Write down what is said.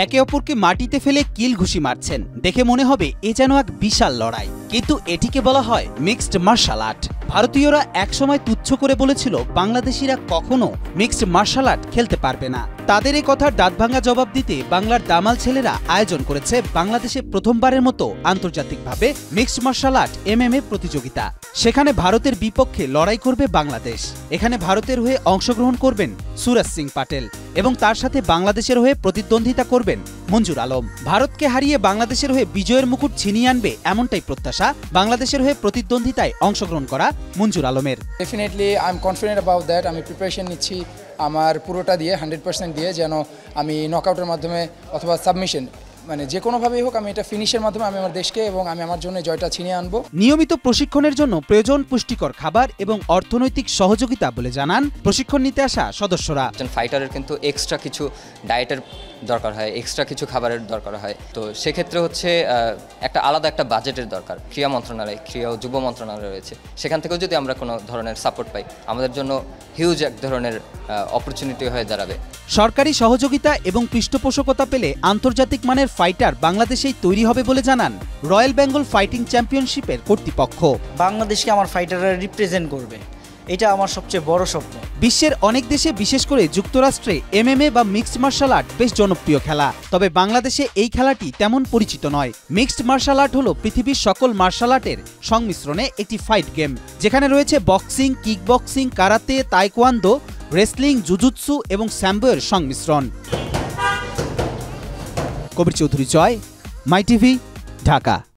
একে অপরকে মাটিতে ফেলে কিল ঘুষি মারছেন, দেখে মনে হবে এ যেন এক বিশাল লড়াই। কিন্তু এটিকে বলা হয় মিক্সড মার্শাল আর্ট। ভারতীয়রা একসময় তুচ্ছ করে বলেছিল বাংলাদেশিরা কখনো মিক্সড মার্শাল আর্ট খেলতে পারবে না। তাদের এই কথার দাঁতভাঙা জবাব দিতে বাংলার দামাল ছেলেরা আয়োজন করেছে বাংলাদেশে প্রথমবারের মতো আন্তর্জাতিকভাবে মিক্সড মার্শাল আর্ট MMA প্রতিযোগিতা। সেখানে ভারতের বিপক্ষে লড়াই করবে বাংলাদেশ। এখানে ভারতের হয়ে অংশগ্রহণ করবেন সুরজ সিং পাটেল এবং তার সাথে বাংলাদেশের হয়ে প্রতিদ্বন্দ্বিতা করবেন মঞ্জুর আলম। ভারতকে হারিয়ে বাংলাদেশের হয়ে বিজয়ের মুকুট ছিনিয়ে আনবে এমনটাই প্রত্যাশা বাংলাদেশের হয়ে প্রতিদ্বন্দ্বিতায় অংশগ্রহণ করা মঞ্জুর আলমের। Definitely I am confident about that. আমি প্রিপারেশন নিচ্ছি আমার পুরোটা দিয়ে 100% দিয়ে, যেন আমি নকআউটের মাধ্যমে অথবা সাবমিশন মানে যে কোনোভাবেই হোক আমি এটা ফিনিশের মাধ্যমে আমি আমার দেশকে এবং আমি আমার জন্য জয়টা ছিনিয়ে আনবো। নিয়মিত প্রশিক্ষণের জন্য প্রয়োজন পুষ্টিকর খাবার এবং অর্থনৈতিক সহযোগিতা বলে জানান প্রশিক্ষণ নিতে আসা সদস্যরা। একজন ফাইটারের কিন্তু এক্সট্রা কিছু ডায়েটের দরকার হয়, এক্সট্রা কিছু খাবারের দরকার হয়। তো সেক্ষেত্রে হচ্ছে একটা আলাদা একটা বাজেটের দরকার। ক্রীড়া মন্ত্রণালয়, ক্রীড়া ও যুব মন্ত্রণালয় রয়েছে, সেখান থেকেও যদি আমরা কোনো ধরনের সাপোর্ট পাই আমাদের জন্য হিউজ এক ধরনের অপরচুনিটি হয়ে দাঁড়াবে। সরকারি সহযোগিতা এবং পৃষ্ঠপোষকতা পেলে আন্তর্জাতিক মানের ফাইটার বাংলাদেশেই তৈরি হবে বলে জানান রয়্যাল বেঙ্গল ফাইটিং চ্যাম্পিয়নশিপের কর্তৃপক্ষ। বাংলাদেশকে আমার ফাইটাররা রিপ্রেজেন্ট করবে, এটা আমার সবচেয়ে বড় স্বপ্ন। বিশ্বের অনেক দেশে বিশেষ করে যুক্তরাষ্ট্রে MMA বা মিক্সড মার্শাল আর্ট বেশ জনপ্রিয় খেলা, তবে বাংলাদেশে এই খেলাটি তেমন পরিচিত নয়। মিক্সড মার্শাল আর্ট হলো পৃথিবীর সকল মার্শাল আর্টের সংমিশ্রণে একটি ফাইট গেম, যেখানে রয়েছে boxing, kick boxing, karate, taekwondo, wrestling, jujutsu এবং স্যাম্বোয়ের সংমিশ্রণ। কবির চৌধুরী জয়, মাই টিভি, ঢাকা।